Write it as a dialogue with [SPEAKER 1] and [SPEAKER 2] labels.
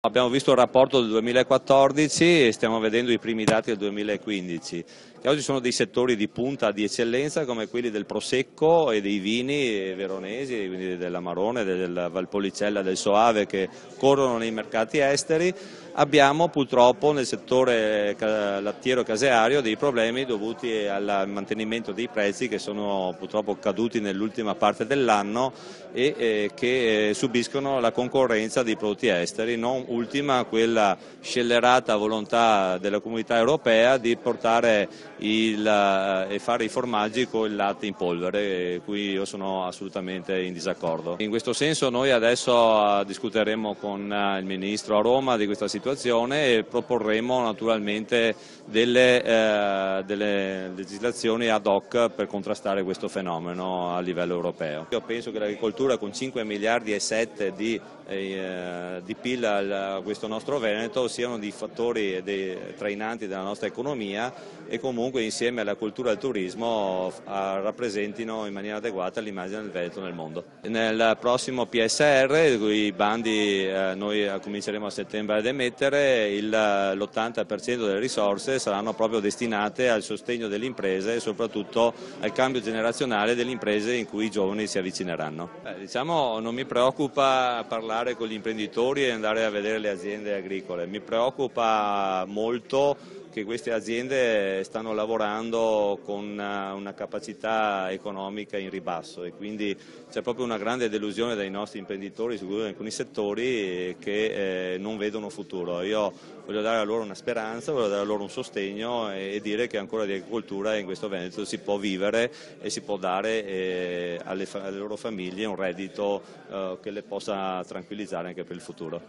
[SPEAKER 1] Abbiamo visto il rapporto del 2014 e stiamo vedendo i primi dati del 2015, che oggi sono dei settori di punta di eccellenza come quelli del Prosecco e dei vini veronesi, quindi dell'Amarone, del Valpolicella, del Soave, che corrono nei mercati esteri. Abbiamo purtroppo nel settore lattiero-caseario dei problemi dovuti al mantenimento dei prezzi che sono purtroppo caduti nell'ultima parte dell'anno e che subiscono la concorrenza dei prodotti esteri, non ultima quella scellerata volontà della Comunità Europea di portare e fare i formaggi con il latte in polvere, cui io sono assolutamente in disaccordo. In questo senso noi adesso discuteremo con il Ministro a Roma di questa situazione e proporremo naturalmente delle legislazioni ad hoc per contrastare questo fenomeno a livello europeo. Io penso che l'agricoltura con 5 miliardi e 7 di PIL a questo nostro Veneto siano dei fattori trainanti della nostra economia e comunque insieme alla cultura e al turismo rappresentino in maniera adeguata l'immagine del Veneto nel mondo. Nel prossimo PSR, i bandi noi cominceremo a settembre ad emettere, l'80% delle risorse saranno proprio destinate al sostegno delle imprese e soprattutto al cambio generazionale delle imprese in cui i giovani si avvicineranno. Diciamo, non mi preoccupa parlare con gli imprenditori e andare a vedere le aziende agricole, mi preoccupa molto che queste aziende stanno lavorando con una capacità economica in ribasso e quindi c'è proprio una grande delusione dai nostri imprenditori su alcuni settori che non vedono futuro. Io voglio dare a loro una speranza, voglio dare a loro un sostegno e dire che ancora di agricoltura in questo Veneto si può vivere e si può dare alle loro famiglie un reddito che le possa tranquillizzare anche per il futuro.